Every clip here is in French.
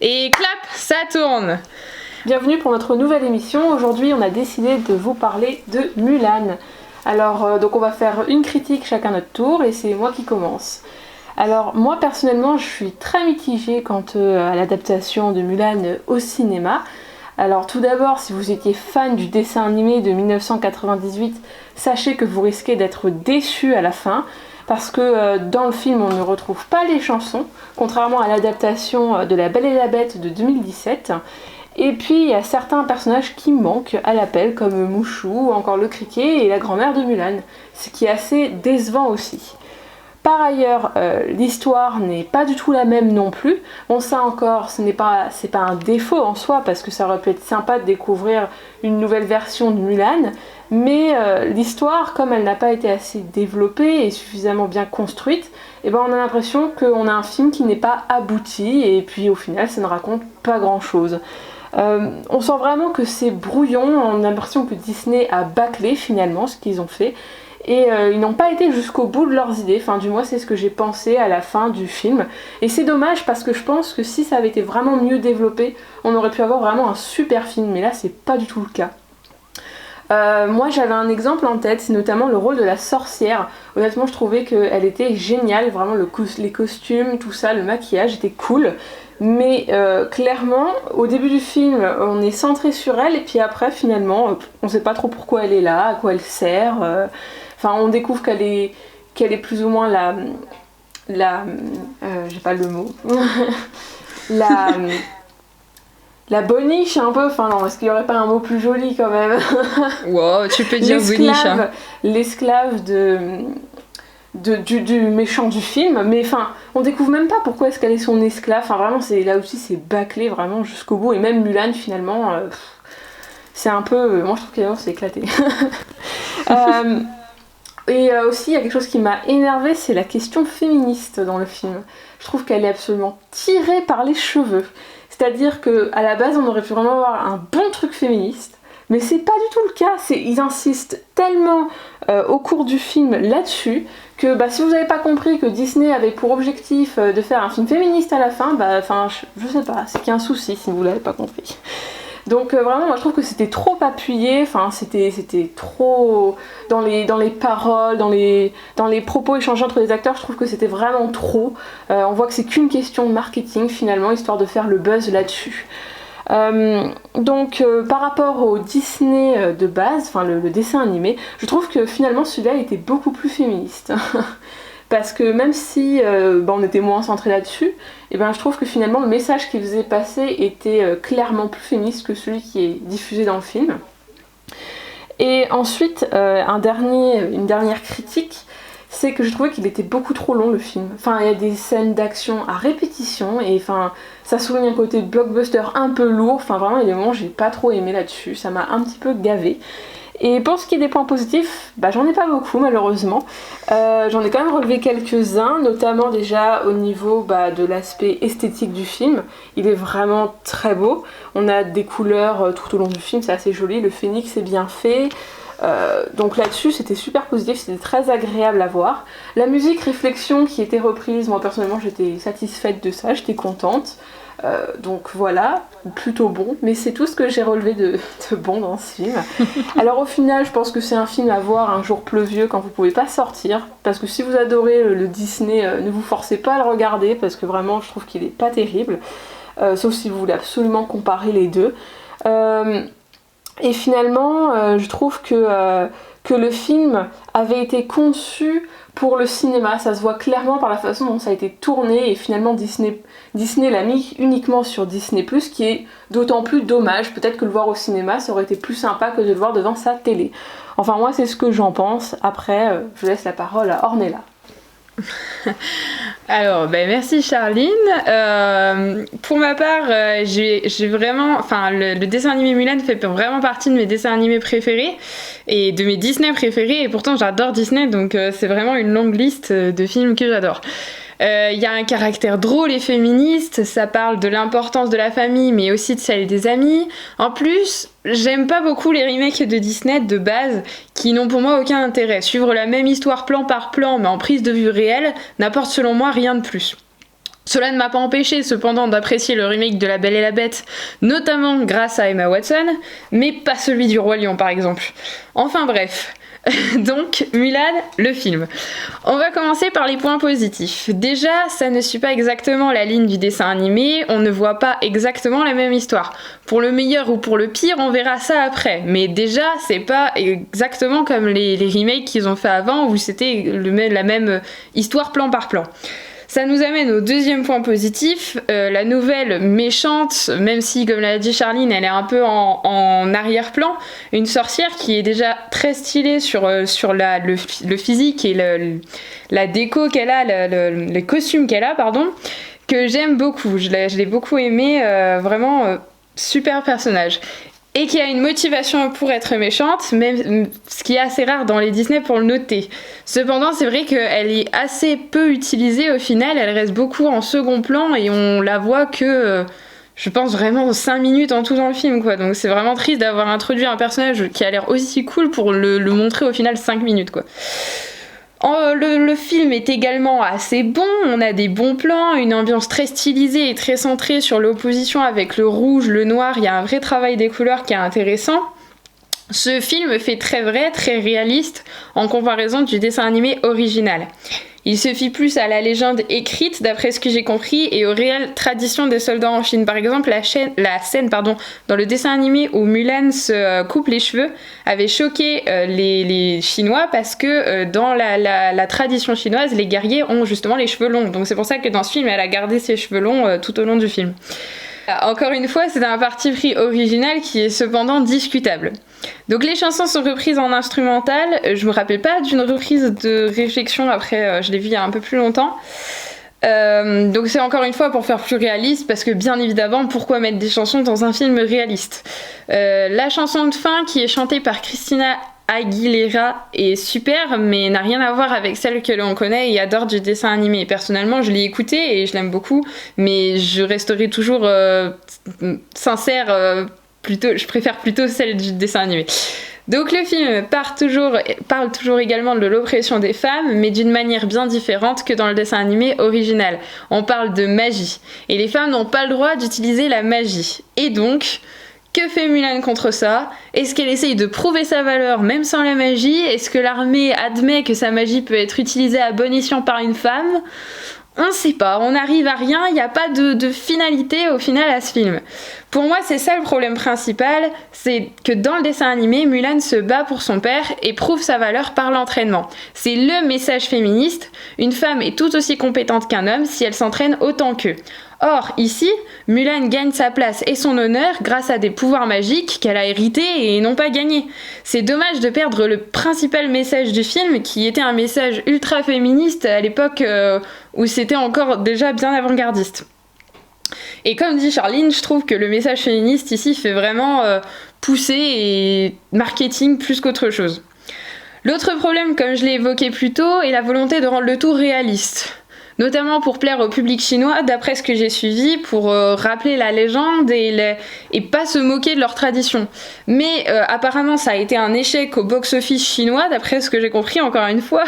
Et clap, ça tourne. Bienvenue pour notre nouvelle émission. Aujourd'hui, on a décidé de vous parler de Mulan. Alors, donc on va faire une critique chacun notre tour et c'est moi qui commence. Alors, moi personnellement, je suis très mitigée quant à l'adaptation de Mulan au cinéma. Alors, tout d'abord, si vous étiez fan du dessin animé de 1998, sachez que vous risquez d'être déçus à la fin. Parce que dans le film, on ne retrouve pas les chansons, contrairement à l'adaptation de La Belle et la Bête de 2017. Et puis, il y a certains personnages qui manquent à l'appel, comme Mouchou, ou encore le criquet et la grand-mère de Mulan, ce qui est assez décevant aussi. Par ailleurs, l'histoire n'est pas du tout la même non plus. Bon, ça encore, c'est pas un défaut en soi, parce que ça aurait pu être sympa de découvrir une nouvelle version de Mulan, mais l'histoire, comme elle n'a pas été assez développée et suffisamment bien construite, eh ben on a l'impression qu'on a un film qui n'est pas abouti, et puis au final, ça ne raconte pas grand-chose. On sent vraiment que c'est brouillon, on a l'impression que Disney a bâclé finalement ce qu'ils ont fait, et ils n'ont pas été jusqu'au bout de leurs idées, enfin du moins c'est ce que j'ai pensé à la fin du film. Et c'est dommage parce que je pense que si ça avait été vraiment mieux développé, on aurait pu avoir vraiment un super film, mais là c'est pas du tout le cas. Moi j'avais un exemple en tête, c'est notamment le rôle de la sorcière. Honnêtement je trouvais qu'elle était géniale, vraiment les costumes, tout ça, le maquillage était cool. Mais clairement, au début du film, on est centré sur elle et puis après finalement, on sait pas trop pourquoi elle est là, à quoi elle sert. Enfin, on découvre qu'elle est plus ou moins j'ai pas le mot. La boniche un peu, enfin non, est-ce qu'il y aurait pas un mot plus joli quand même? Wow, tu peux dire boniche. Hein. L'esclave du méchant du film, mais enfin, on découvre même pas pourquoi est-ce qu'elle est son esclave, enfin vraiment, là aussi c'est bâclé vraiment jusqu'au bout, et même Mulan finalement, c'est un peu, moi je trouve qu'elle s'est éclatée. Et aussi, il y a quelque chose qui m'a énervée, c'est la question féministe dans le film. Je trouve qu'elle est absolument tirée par les cheveux. C'est-à-dire qu'à la base, on aurait pu vraiment avoir un bon truc féministe, mais c'est pas du tout le cas. Ils insistent tellement au cours du film là-dessus que si vous n'avez pas compris que Disney avait pour objectif de faire un film féministe à la fin, je sais pas, c'est qu'il y a un souci si vous l'avez pas compris. Donc vraiment moi je trouve que c'était trop appuyé, enfin c'était trop dans les paroles, dans les propos échangés entre les acteurs, je trouve que c'était vraiment trop. On voit que c'est qu'une question de marketing finalement, histoire de faire le buzz là-dessus. Donc par rapport au Disney de base, enfin le dessin animé, je trouve que finalement celui-là était beaucoup plus féministe. Parce que même si on était moins centré là-dessus, et je trouve que finalement le message qu'il faisait passer était clairement plus féministe que celui qui est diffusé dans le film. Et ensuite, une dernière critique, c'est que je trouvais qu'il était beaucoup trop long le film. Enfin, il y a des scènes d'action à répétition, et ça souligne un côté blockbuster un peu lourd. Enfin, vraiment, il y a des moments où j'ai pas trop aimé là-dessus, ça m'a un petit peu gavé. Et pour ce qui est des points positifs, j'en ai pas beaucoup malheureusement. J'en ai quand même relevé quelques-uns, notamment déjà au niveau de l'aspect esthétique du film. Il est vraiment très beau. On a des couleurs tout au long du film, c'est assez joli. Le phénix est bien fait. Donc là-dessus, c'était super positif, c'était très agréable à voir. La musique Réflexion qui était reprise, moi personnellement j'étais satisfaite de ça, j'étais contente. Donc voilà, plutôt bon, mais c'est tout ce que j'ai relevé de bon dans ce film. Alors au final, je pense que c'est un film à voir un jour pluvieux quand vous pouvez pas sortir, parce que si vous adorez le Disney, ne vous forcez pas à le regarder, parce que vraiment je trouve qu'il est pas terrible, sauf si vous voulez absolument comparer les deux. Et finalement, je trouve que le film avait été conçu pour le cinéma, ça se voit clairement par la façon dont ça a été tourné, et finalement Disney l'a mis uniquement sur Disney+, qui est d'autant plus dommage. Peut-être que le voir au cinéma, ça aurait été plus sympa que de le voir devant sa télé. Enfin moi c'est ce que j'en pense, après je laisse la parole à Ornella. Alors, merci Charline. Pour ma part, j'ai vraiment, le dessin animé Mulan fait vraiment partie de mes dessins animés préférés et de mes Disney préférés. Et pourtant, j'adore Disney, donc c'est vraiment une longue liste de films que j'adore. Il y a un caractère drôle et féministe, ça parle de l'importance de la famille mais aussi de celle des amis. En plus, j'aime pas beaucoup les remakes de Disney de base qui n'ont pour moi aucun intérêt. Suivre la même histoire plan par plan mais en prise de vue réelle n'apporte selon moi rien de plus. Cela ne m'a pas empêché cependant d'apprécier le remake de La Belle et la Bête, notamment grâce à Emma Watson, mais pas celui du Roi Lion par exemple. Enfin bref. Donc, Mulan, le film. On va commencer par les points positifs. Déjà, ça ne suit pas exactement la ligne du dessin animé, on ne voit pas exactement la même histoire. Pour le meilleur ou pour le pire, on verra ça après. Mais déjà, c'est pas exactement comme les remakes qu'ils ont fait avant, où c'était la même histoire plan par plan. Ça nous amène au deuxième point positif, la nouvelle méchante, même si, comme l'a dit Charline, elle est un peu en arrière-plan, une sorcière qui est déjà très stylée sur le physique et la déco qu'elle a, les costumes qu'elle a, pardon, que j'aime beaucoup. Je l'ai beaucoup aimé, vraiment super personnage. Et qui a une motivation pour être méchante, même ce qui est assez rare dans les Disney pour le noter. Cependant, c'est vrai qu'elle est assez peu utilisée au final, elle reste beaucoup en second plan et on la voit que, je pense, vraiment 5 minutes en tout dans le film, quoi. Donc c'est vraiment triste d'avoir introduit un personnage qui a l'air aussi cool pour le montrer au final 5 minutes, quoi. Le film est également assez bon, on a des bons plans, une ambiance très stylisée et très centrée sur l'opposition avec le rouge, le noir, il y a un vrai travail des couleurs qui est intéressant. Ce film fait très vrai, très réaliste en comparaison du dessin animé original. Il se fie plus à la légende écrite, d'après ce que j'ai compris, et aux réelles traditions des soldats en Chine. Par exemple, la scène dans le dessin animé où Mulan se coupe les cheveux avait choqué les Chinois parce que dans la tradition chinoise, les guerriers ont justement les cheveux longs. Donc c'est pour ça que dans ce film, elle a gardé ses cheveux longs tout au long du film. Encore une fois, c'est un parti pris original qui est cependant discutable. Donc les chansons sont reprises en instrumental, je me rappelle pas d'une reprise de réflexion, après je l'ai vu il y a un peu plus longtemps. Donc c'est encore une fois pour faire plus réaliste, parce que bien évidemment, pourquoi mettre des chansons dans un film réaliste ? La chanson de fin qui est chantée par Christina Aguilera est super, mais n'a rien à voir avec celle que l'on connaît et adore du dessin animé. Personnellement, je l'ai écoutée et je l'aime beaucoup, mais je resterai toujours sincère, je préfère plutôt celle du dessin animé. Donc le film parle toujours également de l'oppression des femmes, mais d'une manière bien différente que dans le dessin animé original. On parle de magie, et les femmes n'ont pas le droit d'utiliser la magie. Et donc, que fait Mulan contre ça ? Est-ce qu'elle essaye de prouver sa valeur même sans la magie ? Est-ce que l'armée admet que sa magie peut être utilisée à bon escient par une femme ? On sait pas, on n'arrive à rien, il n'y a pas de finalité au final à ce film. Pour moi, c'est ça le problème principal, c'est que dans le dessin animé, Mulan se bat pour son père et prouve sa valeur par l'entraînement. C'est le message féministe, une femme est tout aussi compétente qu'un homme si elle s'entraîne autant qu'eux. Or, ici, Mulan gagne sa place et son honneur grâce à des pouvoirs magiques qu'elle a hérités et non pas gagnés. C'est dommage de perdre le principal message du film, qui était un message ultra féministe à l'époque où c'était encore déjà bien avant-gardiste. Et comme dit Charline, je trouve que le message féministe ici fait vraiment pousser et marketing plus qu'autre chose. L'autre problème, comme je l'ai évoqué plus tôt, est la volonté de rendre le tout réaliste. Notamment pour plaire au public chinois, d'après ce que j'ai suivi, pour rappeler la légende et pas se moquer de leur tradition. Mais apparemment ça a été un échec au box-office chinois, d'après ce que j'ai compris encore une fois,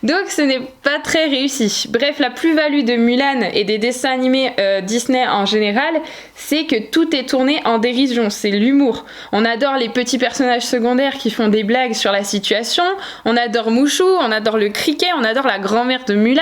donc ce n'est pas très réussi. Bref, la plus-value de Mulan et des dessins animés Disney en général, c'est que tout est tourné en dérision, c'est l'humour. On adore les petits personnages secondaires qui font des blagues sur la situation, on adore Mushu, on adore le criquet, on adore la grand-mère de Mulan,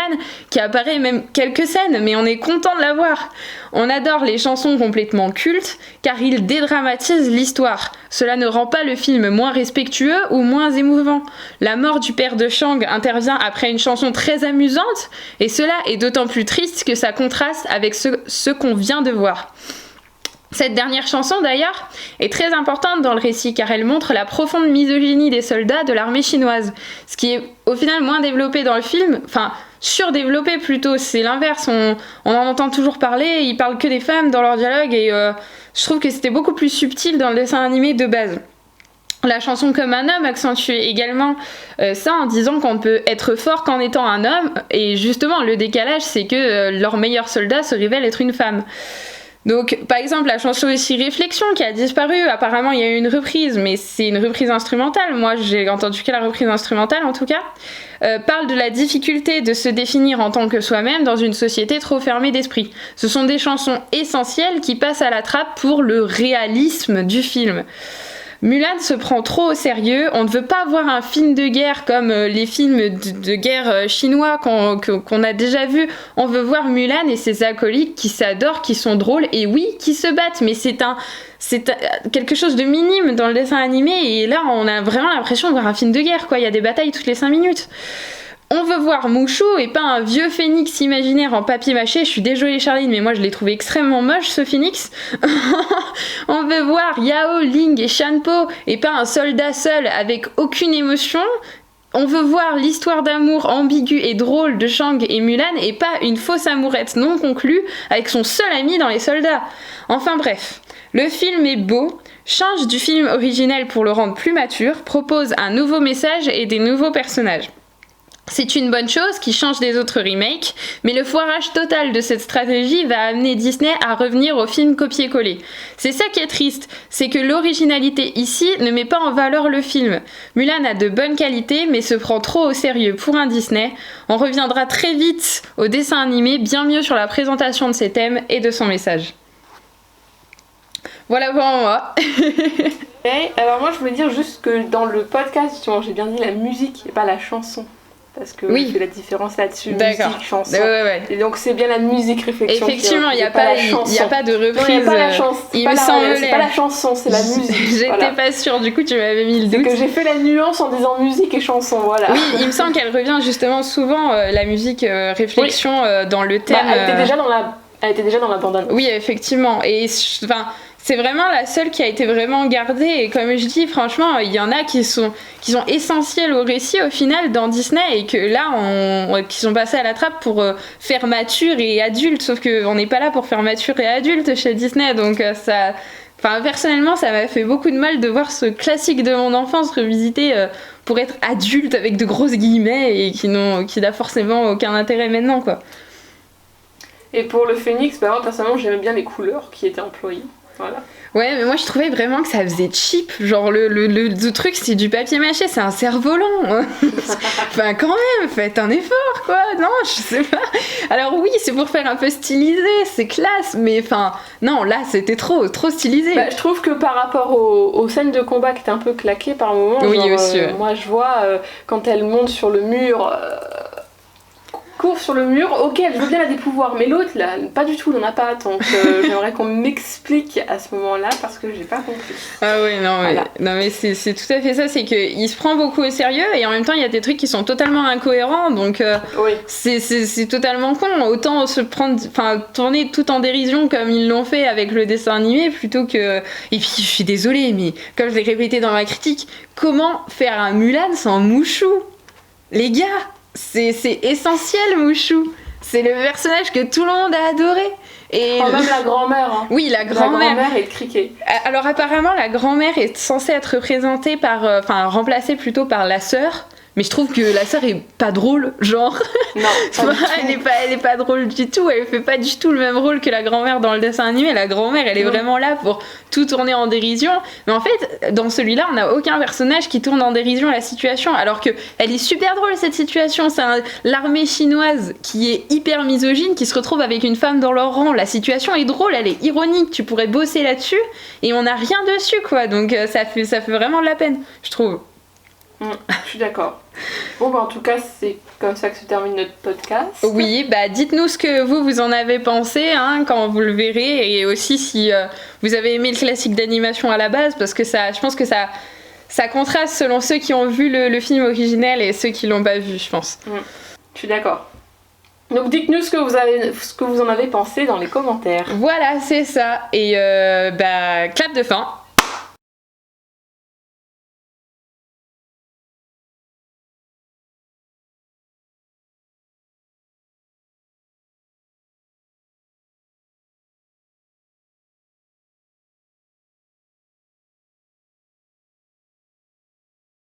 qui apparaît même quelques scènes, mais on est content de la voir. On adore les chansons complètement cultes, car ils dédramatisent l'histoire. Cela ne rend pas le film moins respectueux ou moins émouvant. La mort du père de Shang intervient après une chanson très amusante, et cela est d'autant plus triste que ça contraste avec ce qu'on vient de voir. Cette dernière chanson, d'ailleurs, est très importante dans le récit car elle montre la profonde misogynie des soldats de l'armée chinoise, ce qui est au final moins développé dans le film, enfin surdéveloppé plutôt, c'est l'inverse, on en entend toujours parler, ils parlent que des femmes dans leur dialogue et je trouve que c'était beaucoup plus subtil dans le dessin animé de base. La chanson Comme un homme accentue également ça en disant qu'on peut être fort qu'en étant un homme, et justement le décalage c'est que leur meilleur soldat se révèle être une femme. Donc, par exemple, la chanson aussi Réflexion qui a disparu, apparemment il y a eu une reprise, mais c'est une reprise instrumentale. Moi, j'ai entendu que la reprise instrumentale en tout cas. Parle de la difficulté de se définir en tant que soi-même dans une société trop fermée d'esprit. Ce sont des chansons essentielles qui passent à la trappe pour le réalisme du film. Mulan se prend trop au sérieux, on ne veut pas voir un film de guerre comme les films de guerre chinois qu'on a déjà vus, on veut voir Mulan et ses acolytes qui s'adorent, qui sont drôles et oui, qui se battent, mais c'est quelque chose de minime dans le dessin animé et là on a vraiment l'impression de voir un film de guerre, quoi. Il y a des batailles toutes les 5 minutes. On veut voir Mushu et pas un vieux phénix imaginaire en papier mâché. Je suis désolée Charline, mais moi je l'ai trouvé extrêmement moche ce phénix. On veut voir Yao, Ling et Shanpo et pas un soldat seul avec aucune émotion. On veut voir l'histoire d'amour ambiguë et drôle de Shang et Mulan et pas une fausse amourette non conclue avec son seul ami dans les soldats. Enfin bref, le film est beau, change du film originel pour le rendre plus mature, propose un nouveau message et des nouveaux personnages. C'est une bonne chose qui change des autres remakes, mais le foirage total de cette stratégie va amener Disney à revenir au film copier-coller. C'est ça qui est triste, c'est que l'originalité ici ne met pas en valeur le film. Mulan a de bonnes qualités, mais se prend trop au sérieux pour un Disney. On reviendra très vite au dessin animé, bien mieux sur la présentation de ses thèmes et de son message. Voilà pour moi. Et alors moi je voulais dire juste que dans le podcast, justement, j'ai bien dit la musique et pas la chanson. Parce que oui, fait la différence là-dessus, d'accord. Musique, chanson. Ouais. Et donc c'est bien la musique Réflexion. Effectivement, il n'y a pas de reprise. Il n'y a pas la chanson. Il me semblait. C'est pas la chanson, c'est la musique. J'étais pas sûre, du coup tu m'avais mis le doute. C'est que j'ai fait la nuance en disant musique et chanson, voilà. Oui, il me semble qu'elle revient justement souvent, la musique Réflexion, dans le thème. Elle était déjà dans la bande-annonce. Oui, effectivement. Et enfin. C'est vraiment la seule qui a été vraiment gardée et comme je dis, franchement, il y en a qui sont essentiels au récit au final dans Disney et que là, qui sont passés à la trappe pour faire mature et adulte, sauf qu'on n'est pas là pour faire mature et adulte chez Disney, donc ça... Enfin, personnellement, ça m'a fait beaucoup de mal de voir ce classique de mon enfance revisité pour être adulte avec de grosses guillemets et qui n'a forcément aucun intérêt maintenant, quoi. Et pour le Phénix, moi personnellement, j'aimais bien les couleurs qui étaient employées. Voilà. Ouais, mais moi je trouvais vraiment que ça faisait cheap. Genre le truc c'est du papier mâché, c'est un cerf-volant. Enfin, quand même, faites un effort quoi. Non, je sais pas. Alors oui, c'est pour faire un peu stylisé, c'est classe, mais enfin, non, là c'était trop stylisé. Bah, je trouve que par rapport aux scènes de combat qui étaient un peu claquées par moments, oui, genre, aussi, moi je vois quand elle monte sur le mur. Court sur le mur, ok, elle veut bien a des pouvoirs, mais l'autre là, pas du tout, il n'en a pas, donc j'aimerais qu'on m'explique à ce moment-là parce que j'ai pas compris. Ah oui, non, voilà. Non mais c'est tout à fait ça, c'est qu'il se prend beaucoup au sérieux et en même temps il y a des trucs qui sont totalement incohérents, donc oui. c'est totalement con, autant tourner tout en dérision comme ils l'ont fait avec le dessin animé plutôt que... Et puis je suis désolée, mais comme je l'ai répété dans ma critique, comment faire un Mulan sans Mushu ? Les gars, c'est essentiel, Mushu. C'est le personnage que tout le monde a adoré. Et même la grand-mère. Hein. Oui, la grand-mère. La grand-mère est criquée. Alors apparemment, la grand-mère est censée être représentée remplacée plutôt par la sœur. Mais je trouve que la sœur est pas drôle, genre. Non, elle est pas drôle du tout. Elle fait pas du tout le même rôle que la grand-mère dans le dessin animé. La grand-mère, elle est vraiment là pour tout tourner en dérision. Mais en fait, dans celui-là, on n'a aucun personnage qui tourne en dérision à la situation. Alors que elle est super drôle, cette situation. C'est l'armée chinoise qui est hyper misogyne, qui se retrouve avec une femme dans leur rang. La situation est drôle, elle est ironique. Tu pourrais bosser là-dessus et on n'a rien dessus, quoi. Donc ça fait vraiment de la peine, je trouve. Je suis d'accord. Bon, en tout cas, c'est comme ça que se termine notre podcast. Oui, dites-nous ce que vous en avez pensé quand vous le verrez, et aussi si vous avez aimé le classique d'animation à la base, parce que je pense que ça contraste selon ceux qui ont vu le film originel et ceux qui l'ont pas vu, je pense. Je suis d'accord. Donc dites-nous ce que vous en avez pensé dans les commentaires. Voilà, c'est ça. Et clap de fin.